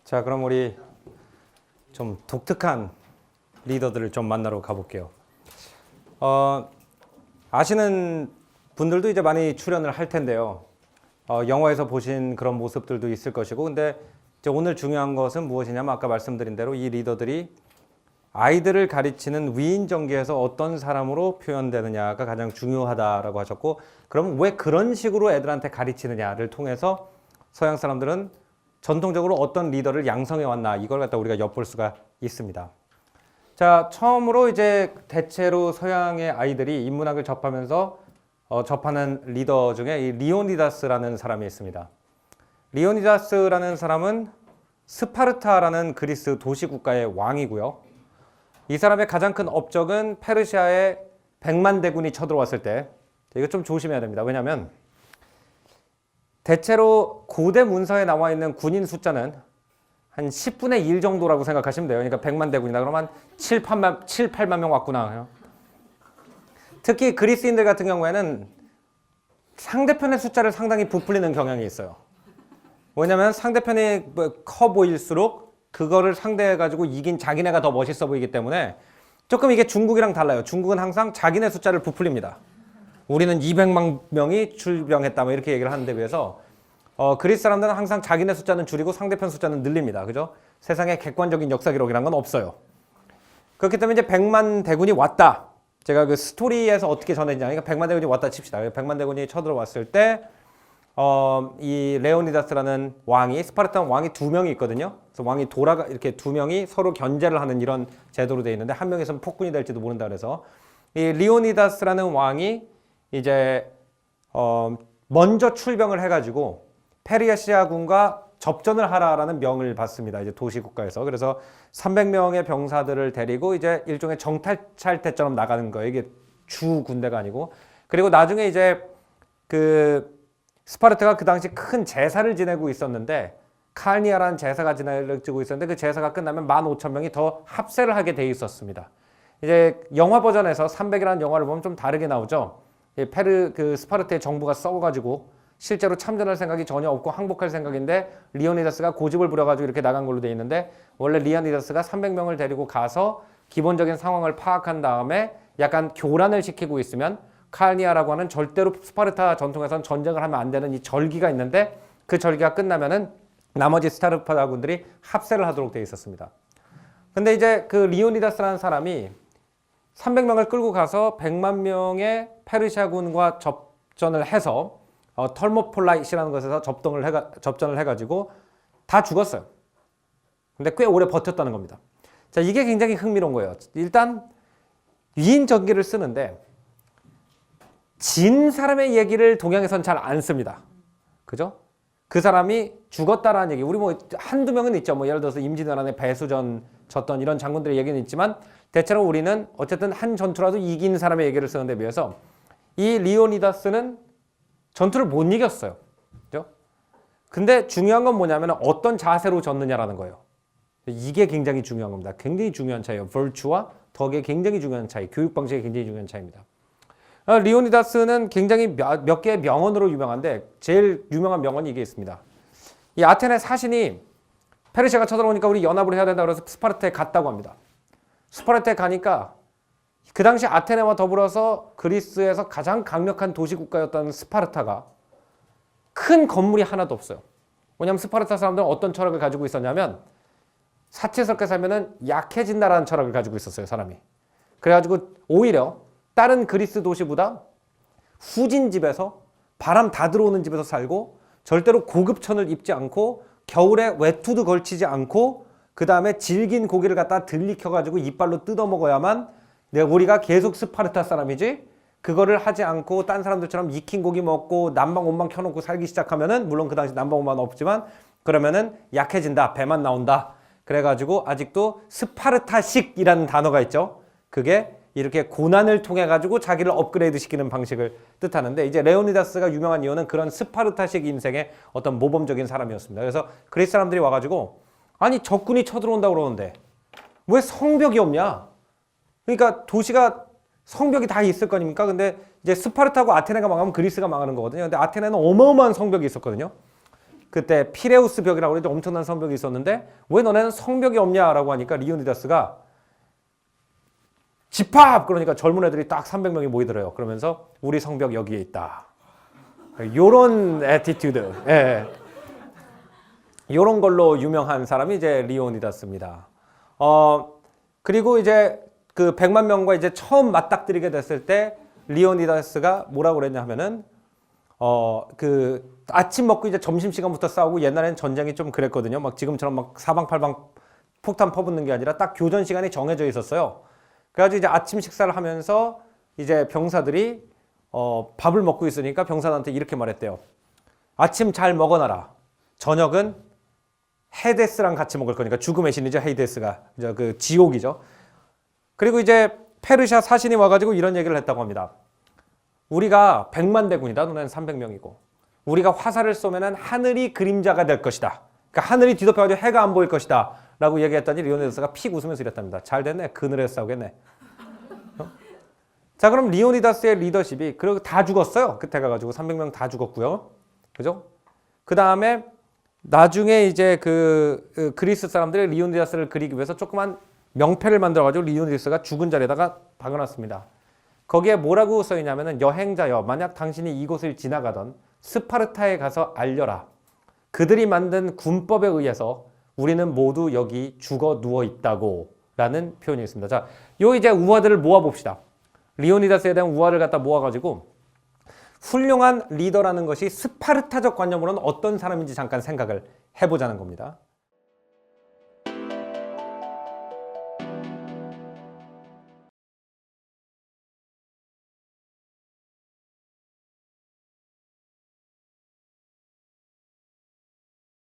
자, 그럼 우리 좀 독특한 리더들을 좀 만나러 가볼게요. 아시는 분들도 이제 많이 출연을 할 텐데요. 영화에서 보신 그런 모습들도 있을 것이고, 근데 이제 오늘 중요한 것은 무엇이냐면 아까 말씀드린 대로 이 리더들이 아이들을 가르치는 위인 전기에서 어떤 사람으로 표현되느냐가 가장 중요하다라고 하셨고, 그럼 왜 그런 식으로 애들한테 가르치느냐를 통해서 서양 사람들은 전통적으로 어떤 리더를 양성해 왔나, 이걸 갖다 우리가 엿볼 수가 있습니다. 자, 처음으로 이제 대체로 서양의 아이들이 인문학을 접하면서 접하는 리더 중에 이 리오니다스라는 사람이 있습니다. 리오니다스라는 사람은 스파르타라는 그리스 도시국가의 왕이고요. 이 사람의 가장 큰 업적은 페르시아에 100만 대군이 쳐들어왔을 때, 이거 좀 조심해야 됩니다. 왜냐하면 대체로 고대 문서에 나와 있는 군인 숫자는 한 10분의 1 정도라고 생각하시면 돼요. 그러니까 100만 대군이다 그러면 7, 8만 명 왔구나. 특히 그리스인들 같은 경우에는 상대편의 숫자를 상당히 부풀리는 경향이 있어요. 왜냐하면 상대편이 커 보일수록 그거를 상대해가지고 이긴 자기네가 더 멋있어 보이기 때문에 조금 이게 중국이랑 달라요. 중국은 항상 자기네 숫자를 부풀립니다. 우리는 200만 명이 출병했다 뭐 이렇게 얘기를 하는데 비해서 그리스 사람들은 항상 자기네 숫자는 줄이고 상대편 숫자는 늘립니다. 그죠? 세상에 객관적인 역사 기록이란 건 없어요. 그렇기 때문에 이제 100만 대군이 왔다. 제가 그 스토리에서 어떻게 전해지냐. 그러니까 100만 대군이 왔다 칩시다. 100만 대군이 쳐들어왔을 때 이 레오니다스라는 왕이, 스파르타 왕이 2명이 있거든요. 그래서 왕이 이렇게 2명이 서로 견제를 하는 이런 제도로 되어 있는데 한 명이 있으면 폭군이 될지도 모른다 그래서 이 리오니다스라는 왕이 이제 먼저 출병을 해가지고 페르시아군과 접전을 하라라는 명을 받습니다. 이제 도시국가에서. 그래서 300명의 병사들을 데리고 이제 일종의 정찰 때처럼 나가는 거예요. 이게 주 군대가 아니고. 그리고 나중에 이제 그 스파르타가 그 당시 큰 제사를 지내고 있었는데 칼니아라는 제사가 지내고 있었는데 그 제사가 끝나면 15,000명이 더 합세를 하게 돼 있었습니다. 이제 영화 버전에서 300이라는 영화를 보면 좀 다르게 나오죠. 그 스파르타의 정부가 썩어가지고 실제로 참전할 생각이 전혀 없고 항복할 생각인데 리오니다스가 고집을 부려가지고 이렇게 나간 걸로 돼 있는데 원래 리오니다스가 300명을 데리고 가서 기본적인 상황을 파악한 다음에 약간 교란을 시키고 있으면 칼니아라고 하는 절대로 스파르타 전통에서는 전쟁을 하면 안 되는 이 절기가 있는데 그 절기가 끝나면은 나머지 스파르타군들이 합세를 하도록 돼 있었습니다. 근데 이제 그 리오니다스라는 사람이 300명을 끌고 가서 100만 명의 페르시아군과 접전을 해서 털모폴라이시라는 곳에서 접전을 해가지고 다 죽었어요. 근데 꽤 오래 버텼다는 겁니다. 자, 이게 굉장히 흥미로운 거예요. 일단 위인 전기를 쓰는데 진 사람의 얘기를 동양에선 잘 안 씁니다. 그죠? 그 사람이 죽었다라는 얘기. 우리 뭐 한두 명은 있죠. 뭐 예를 들어서 임진왜란의 배수전 졌던 이런 장군들의 얘기는 있지만 대체로 우리는 어쨌든 한 전투라도 이긴 사람의 얘기를 쓰는 데 비해서 이 리오니다스는 전투를 못 이겼어요. 그죠? 근데 중요한 건 뭐냐면 어떤 자세로 졌느냐라는 거예요. 이게 굉장히 중요한 겁니다. 굉장히 중요한 차이예요. virtue와 덕의 굉장히 중요한 차이, 교육 방식의 굉장히 중요한 차이입니다. 리오니다스는 굉장히 몇 개의 명언으로 유명한데 제일 유명한 명언이 이게 있습니다. 이 아테네 사신이 페르시아가 쳐들어오니까 우리 연합을 해야 된다 그래서 스파르타에 갔다고 합니다. 스파르타에 가니까 그 당시 아테네와 더불어서 그리스에서 가장 강력한 도시국가였던 스파르타가 큰 건물이 하나도 없어요. 왜냐하면 스파르타 사람들은 어떤 철학을 가지고 있었냐면 사치스럽게 살면은 약해진다라는 철학을 가지고 있었어요, 사람이. 그래가지고 오히려 다른 그리스 도시보다 후진 집에서 바람 다 들어오는 집에서 살고 절대로 고급 천을 입지 않고 겨울에 외투도 걸치지 않고 그 다음에 질긴 고기를 갖다 들이켜가지고 이빨로 뜯어 먹어야만 우리가 계속 스파르타 사람이지 그거를 하지 않고 딴 사람들처럼 익힌 고기 먹고 난방온만 켜놓고 살기 시작하면은 물론 그 당시 난방온만 없지만 그러면은 약해진다, 배만 나온다. 그래가지고 아직도 스파르타식이라는 단어가 있죠. 그게 이렇게 고난을 통해 가지고 자기를 업그레이드 시키는 방식을 뜻하는데 이제 레오니다스가 유명한 이유는 그런 스파르타식 인생의 어떤 모범적인 사람이었습니다. 그래서 그리스 사람들이 와가지고 아니 적군이 쳐들어온다고 그러는데 왜 성벽이 없냐? 그러니까 도시가 성벽이 다 있을 거 아닙니까? 근데 이제 스파르타하고 아테네가 망하면 그리스가 망하는 거거든요. 근데 아테네는 어마어마한 성벽이 있었거든요. 그때 피레우스 벽이라고 그러죠. 엄청난 성벽이 있었는데 왜 너네는 성벽이 없냐라고 하니까 리오니다스가 집합! 그러니까 젊은 애들이 딱 300명이 모이더래요. 그러면서 우리 성벽 여기에 있다. 요런 애티튜드. 예. 요런 걸로 유명한 사람이 이제 리오니다스입니다. 그리고 이제 그 100만 명과 이제 처음 맞닥뜨리게 됐을 때 리오니다스가 뭐라고 그랬냐 하면은 그 아침 먹고 이제 점심시간부터 싸우고 옛날에는 전쟁이 좀 그랬거든요. 막 지금처럼 막 사방팔방 폭탄 퍼붓는 게 아니라 딱 교전 시간이 정해져 있었어요. 그래가지고 이제 아침 식사를 하면서 이제 병사들이 밥을 먹고 있으니까 병사들한테 이렇게 말했대요. 아침 잘 먹어놔라. 저녁은 헤데스랑 같이 먹을 거니까 죽음의 신이죠. 헤이데스가 이제 그 지옥이죠. 그리고 이제 페르시아 사신이 와가지고 이런 얘기를 했다고 합니다. 우리가 100만 대군이다. 너네는 300명이고 우리가 화살을 쏘면은 하늘이 그림자가 될 것이다. 그러니까 하늘이 뒤덮여가지고 해가 안 보일 것이다. 라고 얘기했더니 리오니다스가 픽 웃으면서 이랬답니다. 잘 됐네. 그늘에서 싸우겠네. 자, 그럼 리오니다스의 리더십이 그리고 다 죽었어요. 그때 가가지고 300명 다 죽었고요. 그죠? 그 다음에 나중에 이제 그 그리스 사람들이 리오니다스를 그리기 위해서 조그만 명패를 만들어가지고 리오니다스가 죽은 자리에다가 박아놨습니다. 거기에 뭐라고 써있냐면은 여행자여 만약 당신이 이곳을 지나가던 스파르타에 가서 알려라. 그들이 만든 군법에 의해서 우리는 모두 여기 죽어 누워 있다고 라는 표현이 있습니다. 자, 요 이제 우화들을 모아봅시다. 리오니다스에 대한 우화를 갖다 모아가지고 훌륭한 리더라는 것이 스파르타적 관념으로는 어떤 사람인지 잠깐 생각을 해보자는 겁니다.